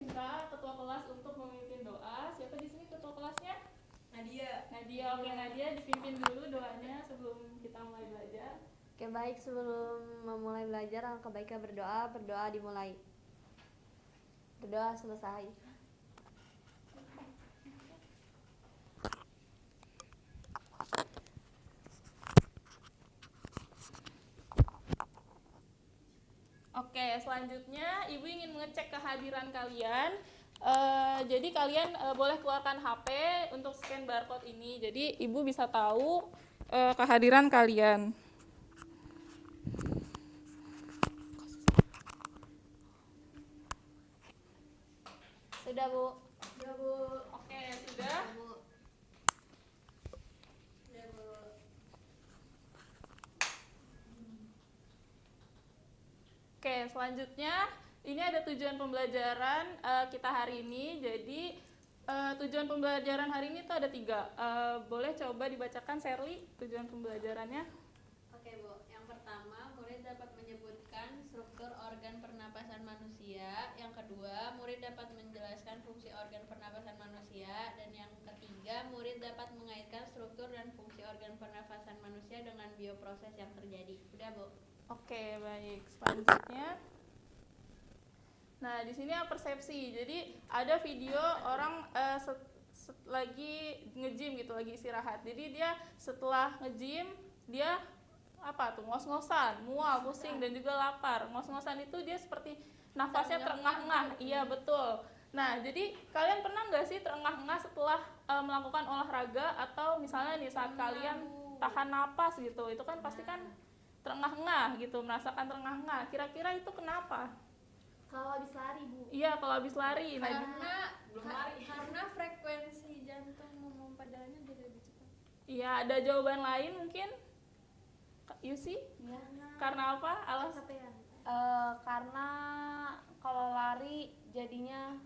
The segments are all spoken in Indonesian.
Minta ketua kelas untuk memimpin doa. Siapa di sini ketua kelasnya? Nadia, oke Nadia dipimpin dulu doanya sebelum kita mulai belajar. Oke, baik, sebelum memulai belajar alangkah baiknya berdoa dimulai. Berdoa selesai. Oke, selanjutnya Ibu ingin mengecek kehadiran kalian. Jadi kalian boleh keluarkan HP untuk scan barcode ini. Jadi Ibu bisa tahu kehadiran kalian. Sudah, Bu. Sudah, Bu. Oke, sudah. Bu. Oke, selanjutnya ini ada tujuan pembelajaran kita hari ini. Jadi tujuan pembelajaran hari ini tuh ada 3. Boleh coba dibacakan Sherly tujuan pembelajarannya? Oke, Bu. Yang pertama, murid dapat menyebutkan struktur organ pernapasan manusia. Yang kedua, murid dapat menjelaskan fungsi organ pernapasan manusia. Dan yang ketiga, murid dapat mengaitkan struktur dan fungsi organ pernapasan manusia dengan bioproses yang terjadi. Udah, Bu. Oke, baik. Selanjutnya, nah di sini persepsi. Jadi ada video orang lagi nge-gym gitu, lagi istirahat. Jadi dia setelah nge-gym dia apa tuh, ngos-ngosan, mual, pusing dan juga lapar. Ngos-ngosan itu dia seperti nafasnya terengah-engah. Iya, betul. Nah, jadi kalian pernah nggak sih terengah-engah setelah melakukan olahraga, atau misalnya nih saat kalian tahan napas gitu, itu kan pasti kan terengah-engah gitu, merasakan terengah-engah. Kira-kira itu kenapa? Kalau habis lari, Bu. Iya, kalau habis lari. Nah, Karena frekuensi jantung memompa darahnya jadi lebih cepat. iya, ada jawaban lain mungkin? Yusi? Ya. Karena apa? Karena kalau lari jadinya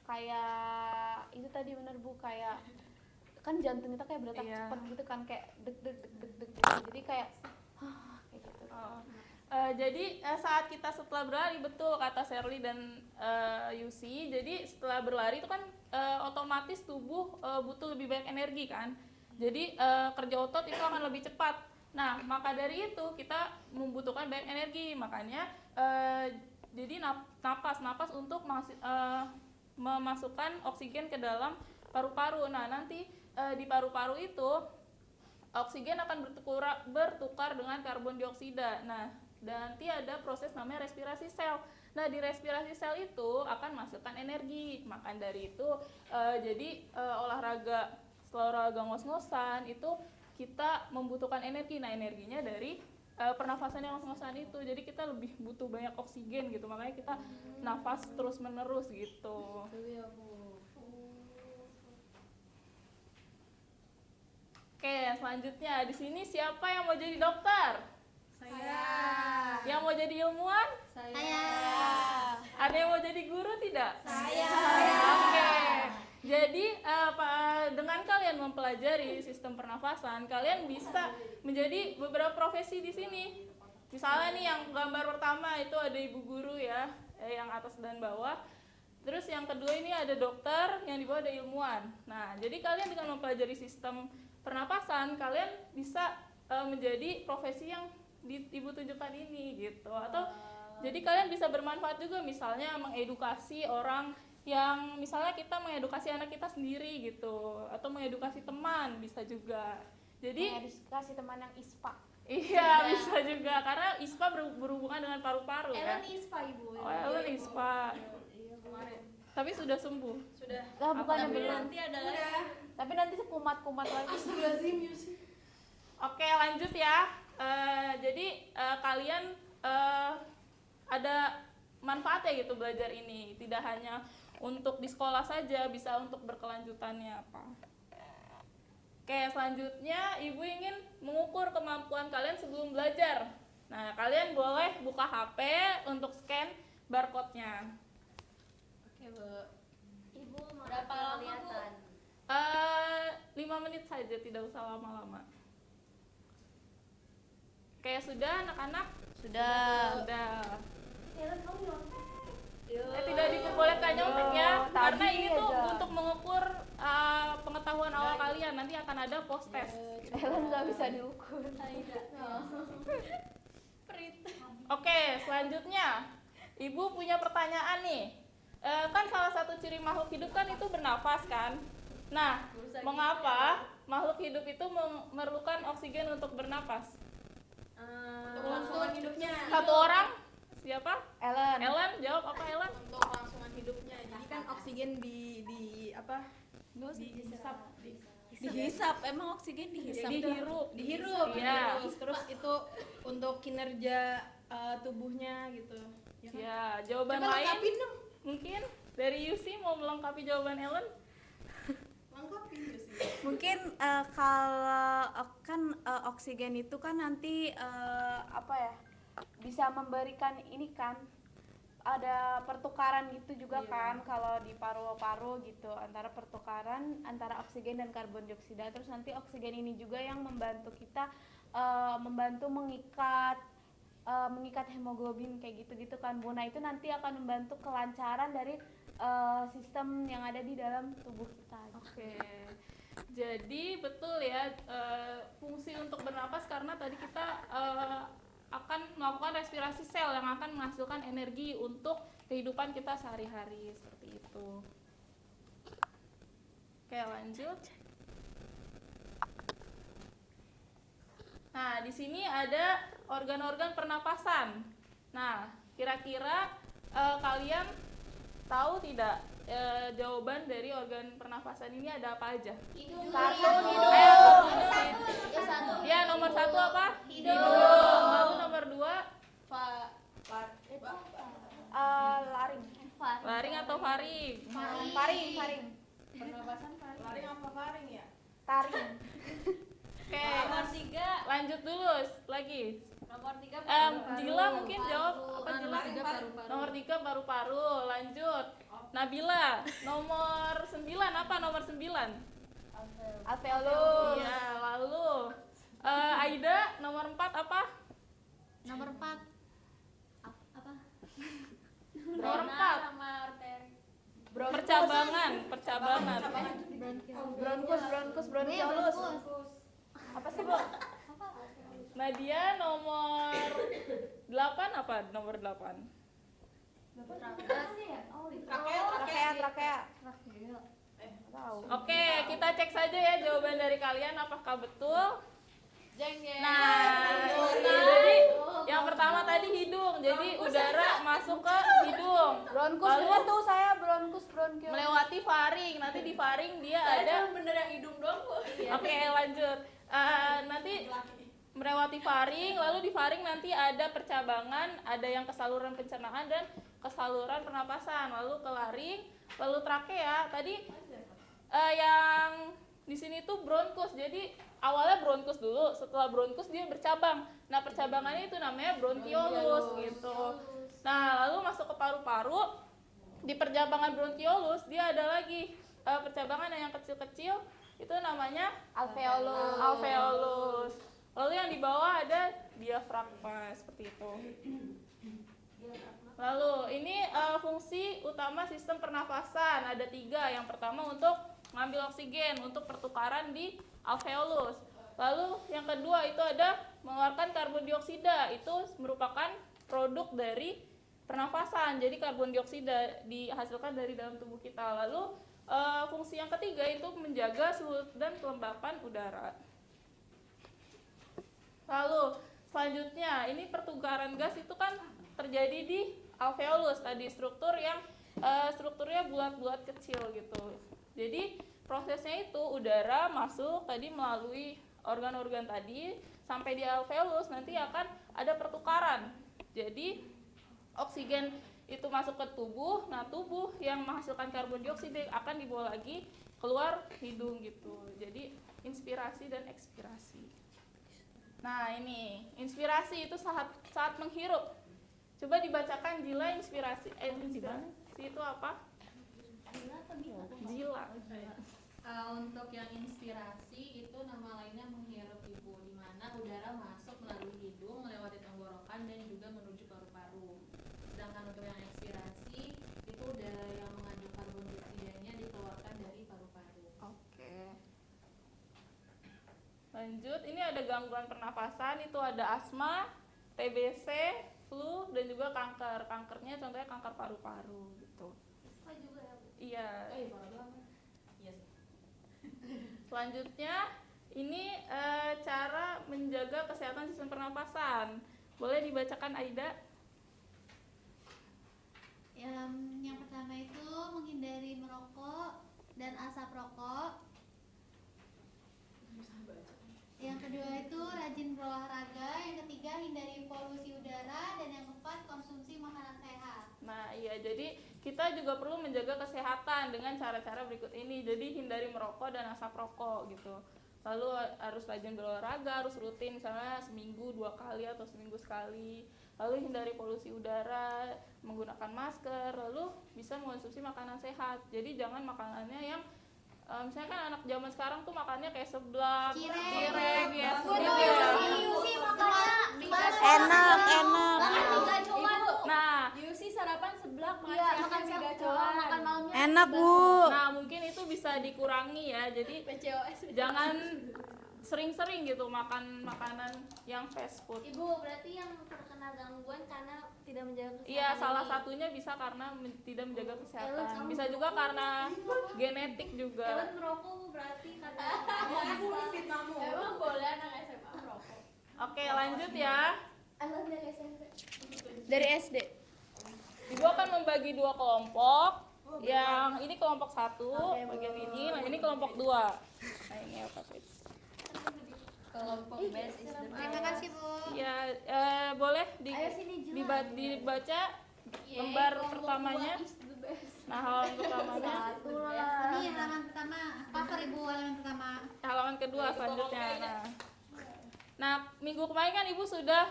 kayak itu tadi, bener, Bu, kayak kan jantung kita kayak berdetak cepat gitu kan, kayak deg deg gitu. Jadi kayak kayak gitu. Jadi saat kita setelah berlari, betul kata Sherly dan Yusi. Jadi setelah berlari itu kan otomatis tubuh butuh lebih banyak energi kan. Jadi kerja otot itu akan lebih cepat. Nah, maka dari itu kita membutuhkan banyak energi. Makanya jadi napas untuk memasukkan oksigen ke dalam paru-paru. Nah, nanti di paru-paru itu oksigen akan bertukar dengan karbon dioksida. Nah, dan nanti ada proses namanya respirasi sel. Nah, di respirasi sel itu akan masukkan energi. Maka dari itu jadi setelah olahraga ngos-ngosan itu kita membutuhkan energi. Nah, energinya dari pernafasan yang ngos-ngosan itu. Jadi kita lebih butuh banyak oksigen gitu. Makanya kita nafas terus-menerus gitu. Oke, selanjutnya di sini siapa yang mau jadi dokter? Saya. Yang mau jadi ilmuwan? Saya. Ada yang mau jadi guru tidak? Saya. Oke. Jadi dengan kalian mempelajari sistem pernafasan, kalian bisa menjadi beberapa profesi di sini. Misalnya nih yang gambar pertama itu ada ibu guru ya, yang atas dan bawah. Terus yang kedua ini ada dokter, yang di bawah ada ilmuwan. Nah, jadi kalian dengan mempelajari sistem pernapasan, kalian bisa menjadi profesi yang ibu tunjukkan ini gitu. Atau jadi kalian bisa bermanfaat juga, misalnya mengedukasi orang yang misalnya kita mengedukasi anak kita sendiri gitu, atau mengedukasi teman bisa juga. Jadi Mengedukasi teman yang ISPA. iya, bisa juga karena ISPA berhubungan dengan paru-paru ya. Ellen ISPA, Ibu. Oh, Ellen ISPA. Iya, kemarin. Tapi sudah sembuh. Sudah. Bukannya Tapi belum. nanti ada lagi. Tapi nanti sekumat-kumat lagi. Oke, lanjut ya. Jadi kalian ada manfaatnya gitu belajar ini. Tidak hanya untuk di sekolah saja, bisa untuk berkelanjutannya apa. Oke, selanjutnya Ibu ingin mengukur kemampuan kalian sebelum belajar. Nah, kalian boleh buka HP untuk scan barcode-nya. Oke, Bu. Ibu mau Berapa lama, Bu? kelihatan? 5 menit saja, tidak usah lama-lama. Oke, sudah anak-anak? Sudah. Sudah. Ellen, kamu nyontek. Tidak diperbolehkan nyontek ada post test. Ellen nggak bisa diukur. Oke, selanjutnya Ibu punya pertanyaan nih. Kan salah satu ciri makhluk hidup kan itu bernafas kan. Nah, mengapa makhluk hidup itu memerlukan oksigen untuk bernafas? Untuk kelangsungan hidupnya. Satu orang? Siapa? Ellen. Ellen, jawab apa Ellen? Untuk kelangsungan hidupnya. Jadi kan oksigen di apa? Dihisap, emang oksigen dihisap. Dihirup. Iya. Terus itu untuk kinerja tubuhnya gitu. Ya, jawaban Coba lain lengkapin dong. mungkin dari Yusi mau melengkapi jawaban Ellen? Lengkapin Yusi. Mungkin kalau kan oksigen itu kan nanti Apa ya, bisa memberikan ini kan, ada pertukaran gitu juga kan kalau di paru-paru gitu, antara pertukaran antara oksigen dan karbon dioksida. Terus nanti oksigen ini juga yang membantu kita membantu mengikat hemoglobin kayak gitu-gitu kan Bu. Nah itu nanti akan membantu kelancaran dari sistem yang ada di dalam tubuh kita. Oke. Jadi betul ya, fungsi untuk bernapas karena tadi kita akan melakukan respirasi sel yang akan menghasilkan energi untuk kehidupan kita sehari-hari seperti itu. Oke, lanjut. Nah, di sini ada organ-organ pernapasan. Nah, kira-kira kalian tahu tidak jawaban dari organ pernapasan ini ada apa aja? Satu, hidung. Ya, nomor satu apa? Hidung. Lalu nomor dua, Laring. laring atau faring? Faring. Pernapasan laring apa faring ya? Taring. Oke, Nomor 3. lanjut dulu lagi. Nomor 3 Dila mungkin jawab apa Dila? Nomor 3 paru-paru. Lanjut. Nabila, nomor 9 apa nomor 9? Alveolus. Iya, lalu Aida nomor 4 apa? Nomor 4 apa? Nomor 4. sama arteri. Percabangan. Bronkus. Apa sih, Bu? Nadia nomor 8 apa? Nomor 8. Trakea. Tahu. Oke, kita cek saja ya jawaban dari kalian apakah betul. Jeng. Nah, jadi yang pertama tadi hidung. Jadi udara masuk ke hidung. Bronkus Lalu bener tuh saya, bronkus. melewati faring. Nanti di faring dia ada. bener yang hidung doang kok. Oke, lanjut. Nanti melewati faring, lalu di faring nanti ada percabangan, ada yang ke saluran pencernaan dan ke saluran pernapasan, lalu ke laring, lalu trakea. Tadi yang di sini tuh bronkus. Jadi awalnya bronkus dulu, setelah bronkus dia bercabang. Nah, percabangannya itu namanya bronkiolus gitu. Nah, lalu masuk ke paru-paru. Di percabangan bronkiolus dia ada lagi percabangan yang kecil-kecil, itu namanya alveolus. Lalu yang di bawah ada diafragma seperti itu. Lalu ini fungsi utama sistem pernafasan ada 3. Yang pertama untuk mengambil oksigen untuk pertukaran di alveolus. Lalu yang kedua itu ada mengeluarkan karbon dioksida, itu merupakan produk dari pernafasan. Jadi karbon dioksida dihasilkan dari dalam tubuh kita. Lalu fungsi yang ketiga itu menjaga suhu dan kelembapan udara. Lalu selanjutnya ini pertukaran gas itu kan terjadi di alveolus tadi, strukturnya bulat-bulat kecil gitu. Jadi prosesnya itu udara masuk tadi melalui organ-organ tadi sampai di alveolus, nanti akan ada pertukaran. Jadi oksigen itu masuk ke tubuh, nah tubuh yang menghasilkan karbon dioksida akan dibawa lagi keluar hidung gitu. Jadi inspirasi dan ekspirasi. Nah ini inspirasi itu saat menghirup. Coba dibacakan Jila inspirasi itu apa? Jila. Untuk yang inspirasi itu nama lainnya menghirup ibu, di mana udara masuk melalui hidung melewati tenggorokan dan juga menuju paru-paru. Sedangkan untuk yang ekspirasi itu udara yang mengandung karbon dioksidanya dikeluarkan dari paru-paru. Oke. Lanjut, ini ada gangguan pernafasan, itu ada asma, TBC, flu, dan juga kanker. Kankernya contohnya kanker paru-paru gitu. Iya. Selanjutnya, ini cara menjaga kesehatan sistem pernapasan. Boleh dibacakan Aida? Yang pertama itu menghindari merokok dan asap rokok. Yang kedua itu rajin berolahraga. Yang ketiga hindari polusi udara. Dan yang keempat konsumsi makanan sehat. Nah iya, jadi kita juga perlu menjaga kesehatan dengan cara-cara berikut ini. Jadi hindari merokok dan asap rokok gitu. Lalu harus rajin berolahraga, harus rutin, misalnya seminggu 2 kali atau seminggu sekali. Lalu hindari polusi udara, menggunakan masker, lalu bisa mengonsumsi makanan sehat. Jadi jangan makanannya yang misalnya kan anak zaman sekarang tuh makannya kayak seblak, cireng ya. Enak. Nah, Yusi sarapan seblak, makan gacoan. makan malamnya Enak, Bu. nah mungkin itu bisa dikurangi ya. Jadi PCOS. jangan sering-sering gitu makan makanan yang fast food. Ibu, berarti yang terkena gangguan karena tidak menjaga kesehatan. Iya, salah ini. satunya bisa karena tidak menjaga kesehatan. Ellen, Bisa juga karena genetik juga. Ellen merokok Bu, berarti karena emang boleh anak SMA merokok. Oke, lanjut ya. Ellen dari SMP. Dari SD. Ibu akan membagi 2 kelompok. Yang ini kelompok 1, bagian ini. Nah, ini kelompok 2. Nah, ini apa sih? Kelompok best is the Terima kasih Bu. Ya, boleh dibaca Iya, lembar pertamanya. Nah, halaman pertamanya. Ini halaman pertama. Cover Ibu halaman pertama. Halaman kedua selanjutnya. Nah, minggu kemarin kan Ibu sudah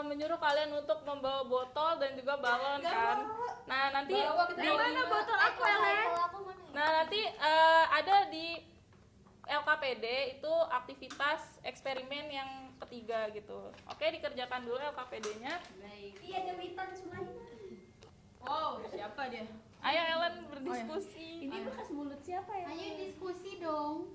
menyuruh kalian untuk membawa botol dan juga balon kan. Nah, nanti mana botol aku Ellen? Nah, nanti ada di LKPD itu aktivitas eksperimen yang ketiga gitu. Oke, dikerjakan dulu LKPD-nya. Iya, Dewitan Sulaina. Wow, siapa dia? Ayo Ellen berdiskusi. Ini bekas mulut siapa ya? Ayo diskusi dong.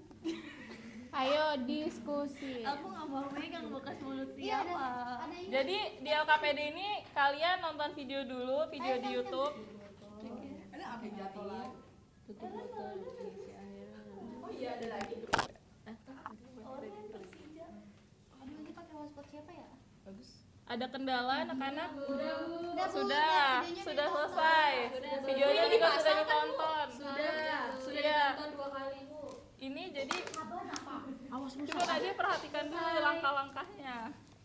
Ayo diskusi. Aku nggak mau megang bekas mulut Iya siapa. ada ini. Jadi di LKPD ini kalian nonton video dulu, video di YouTube. Ada apa yang jatuh lagi? Oh iya, ada lagi. Aduh ini pakai hotspot siapa ya? Ada kendala anak-anak? Udah, Bu, Sudah videonya sudah ditonton. selesai. Videonya juga sudah ditonton. Sudah Iya. ditonton 2 kali Bu. Ini jadi coba Nadia perhatikan dulu langkah-langkahnya.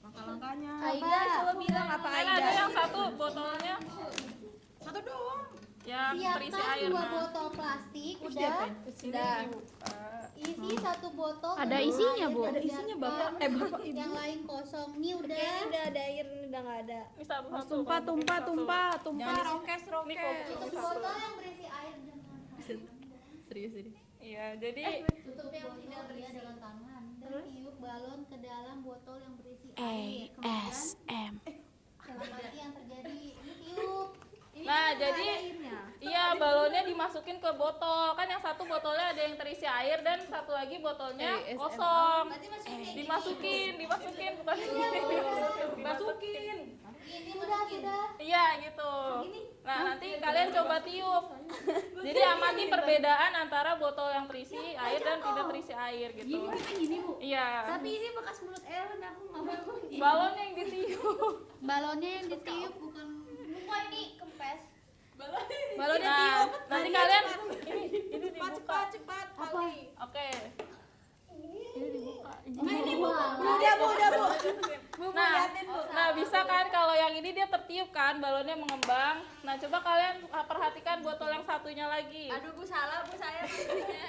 Langkah-langkahnya. Aida, coba bilang apa Kan ada yang satu botolnya Satu doang. yang terisi air. Siapkan 2 Nah, botol plastik. Terus Udah. diapain? Sudah. Isi 1 botol. Ada kedua isinya, air Bu? dan Ada isinya, biarkan Bapak. Bapak Ibu. Yang lain kosong. Nih udah. Kayaknya udah ada air, ini udah nggak ada. ini satu-satu. Tumpah, tumpah, tumpah, tumpah. Jangan Rokes, Ini rokes. kok Tutup botol yang berisi air dengan Serius ini. Iya, jadi tutup yang tidak berisi dengan tangan dan tiup balon ke dalam botol yang berisi air. Kemudian ASM. selamati yang terjadi. Ini tiup. nah jadi iya balonnya dimasukin ke botol. Kan yang satu botolnya ada yang terisi air dan satu lagi botolnya kosong. Berarti masukin kayak Dimasukin bukan dimasukin. Ini sudah. Iya gitu. Nah nanti kalian coba tiup. Jadi amati perbedaan antara botol yang terisi air dan tidak terisi air gitu. Gini, Bu. Iya. Tapi ini bekas mulut Ellen, aku nggak mau. Balonnya yang ditiup. Balonnya yang ditiup bukan. Lupa ini kempes. Balonnya Nah, tiup. nanti kalian ini dibuka. Cepat. Oke. Ini bukan. Udah, Bu. Nah bisa kan kalau yang ini dia tertiup kan balonnya mengembang. Nah coba kalian perhatikan botol yang satunya lagi. Aduh Bu, salah Bu saya maksudnya.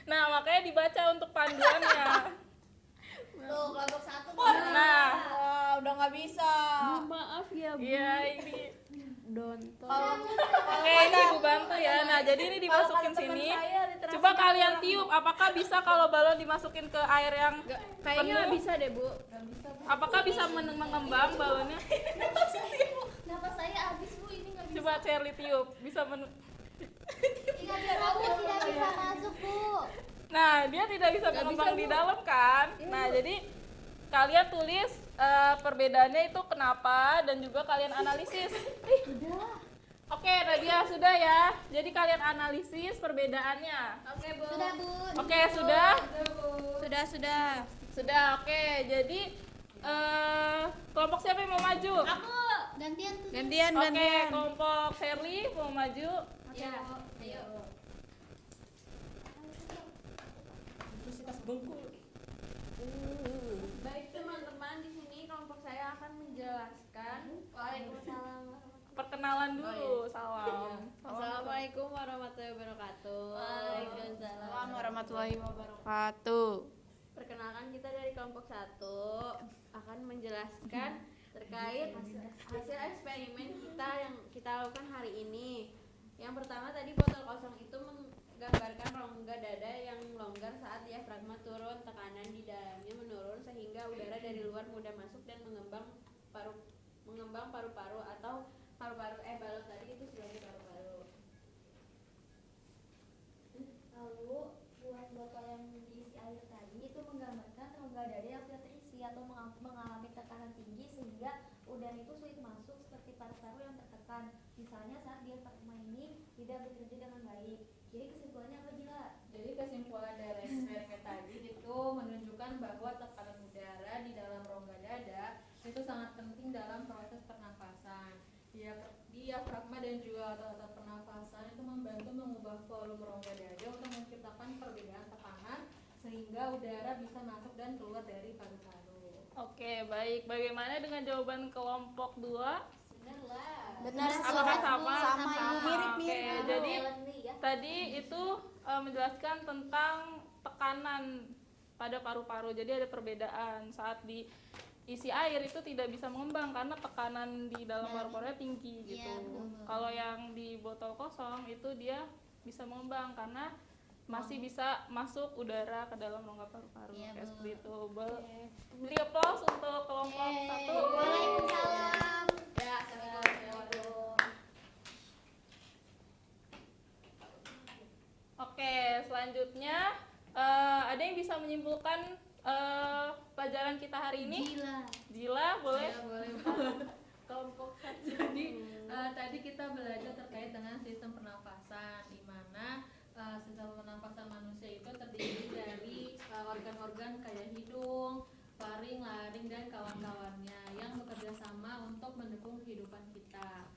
Nah makanya dibaca untuk panduannya. Tuh, kelompok 1. Nah Wah, udah nggak bisa. Maaf ya, Bu. iya ini. Donton. Oke ini ibu bantu ya. Nah jadi ini dimasukin sini. Coba kalian tiup. Apakah bisa kalau balon dimasukin ke air yang Kayaknya nggak penuh? bisa deh, Bu. Apakah bisa mengembang balonnya? Napas saya habis Bu, ini enggak bisa. Coba Charlie tiup. Bisa Tidak bisa masuk, Bu. Nah, dia tidak bisa mengembang di dalam kan. Nah, jadi kalian tulis perbedaannya itu kenapa dan juga kalian analisis. Oke, Nadia sudah ya. Jadi kalian analisis perbedaannya. Oke, Bu. Sudah, Bu. Oke, sudah? Sudah. Sudah, oke. Jadi kelompok siapa yang mau maju? Gantian tuh. Gantian. Oke, kelompok Sherly mau maju. Iya. Ayo. Universitas Bengkulu. Baik teman-teman, di sini kelompok saya akan menjelaskan. Waalaikumsalam. Perkenalan dulu, salam. Assalamualaikum warahmatullahi wabarakatuh. Waalaikumsalam warahmatullahi wabarakatuh. Perkenalkan, kita dari kelompok 1 akan menjelaskan terkait hasil eksperimen kita yang kita lakukan hari ini. Yang pertama tadi botol kosong itu menggambarkan rongga dada yang longgar saat diafragma turun, tekanan di dalamnya menurun sehingga udara dari luar mudah masuk dan mengembang paru-paru atau balon tadi itu sebagai paru-paru. Lalu buat botol yang diisi air tadi itu menggambarkan rongga dada yang sudah terisi atau mengalami tekanan tinggi sehingga udara itu sulit masuk seperti paru-paru yang tertekan. Misalnya saat diafragma ini tidak bekerja dengan baik. Jadi kesimpulannya apa, Jila? Jadi kesimpulan dari eksperimen tadi itu menunjukkan bahwa tekanan udara di dalam rongga dada itu sangat penting dalam proses pernafasan. Diafragma dan juga otot-otot pernafasan itu membantu mengubah volume rongga dada untuk menciptakan perbedaan tekanan sehingga udara bisa masuk dan keluar dari paru-paru. Oke, baik. Bagaimana dengan jawaban kelompok 2? Benar, Apakah sama? sama Ibu, mirip-mirip. Oke, jadi Ya. tadi itu menjelaskan tentang tekanan pada paru-paru. Jadi ada perbedaan saat diisi air itu tidak bisa mengembang karena tekanan di dalam paru-parunya tinggi gitu. Iya, betul. Kalau yang di botol kosong itu dia bisa mengembang karena masih bisa masuk udara ke dalam rongga paru-paru. Iya, Kayak Bu. seperti itu. Beri aplaus untuk kelompok 1. Waalaikumsalam. Ya, assalamualaikum. Oke, selanjutnya ada yang bisa menyimpulkan pelajaran kita hari ini? Gila. Jila, boleh? Ya, boleh. Kelompok satu. Jadi tadi kita belajar terkait dengan sistem pernafasan, di mana sistem pernafasan manusia itu terdiri dari organ-organ kayak hidung, faring, laring, dan kawan-kawannya yang bekerja sama untuk mendukung kehidupan kita.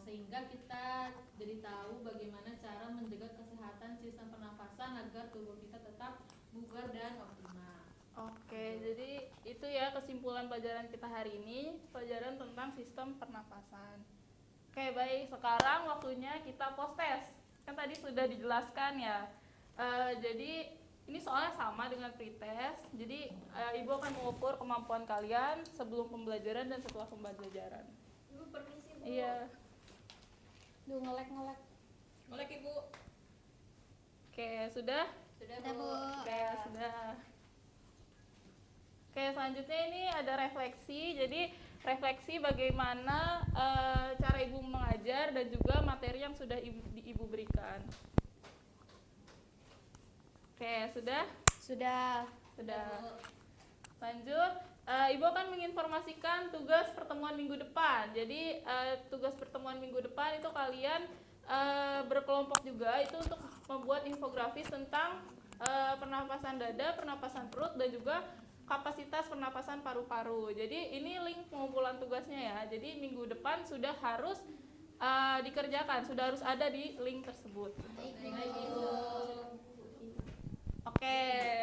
Sehingga kita jadi tahu bagaimana cara menjaga kesehatan sistem pernafasan agar tubuh kita tetap bugar dan optimal. Oke, jadi itu ya kesimpulan pelajaran kita hari ini, pelajaran tentang sistem pernafasan. Oke, baik. Sekarang waktunya kita post test. Kan tadi sudah dijelaskan ya. Jadi ini soalnya sama dengan pretest. Jadi Ibu akan mengukur kemampuan kalian sebelum pembelajaran dan setelah pembelajaran. Ibu permisi, Bu. Iya. Duh, ngelek. Boleh, Ibu. Oke, sudah? Sudah, Sudah, Bu. Oke, sudah. Oke, selanjutnya ini ada refleksi. Jadi refleksi bagaimana cara Ibu mengajar dan juga materi yang sudah Ibu berikan. Oke, sudah? Sudah. Sudah. Lanjut, Ibu akan menginformasikan tugas pertemuan minggu depan. Jadi tugas pertemuan minggu depan itu kalian berkelompok juga itu untuk membuat infografis tentang pernapasan dada, pernapasan perut, dan juga kapasitas pernapasan paru-paru. Jadi ini link pengumpulan tugasnya ya. Jadi minggu depan sudah harus dikerjakan, sudah harus ada di link tersebut. Oke,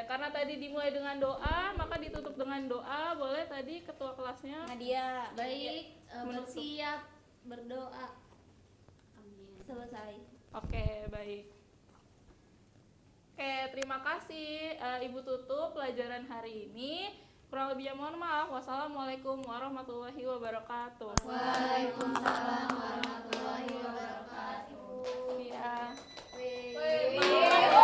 karena tadi dimulai dengan doa, maka ditutup dengan doa. Boleh tadi ketua kelasnya? Nadia. Baik, Menutup. bersiap berdoa. Amin. Selesai. Oke, baik. Oke, terima kasih. Ibu tutup pelajaran hari ini. Kurang lebihnya mohon maaf. Wassalamualaikum warahmatullahi wabarakatuh. Waalaikumsalam warahmatullahi wabarakatuh. Iya. Wih.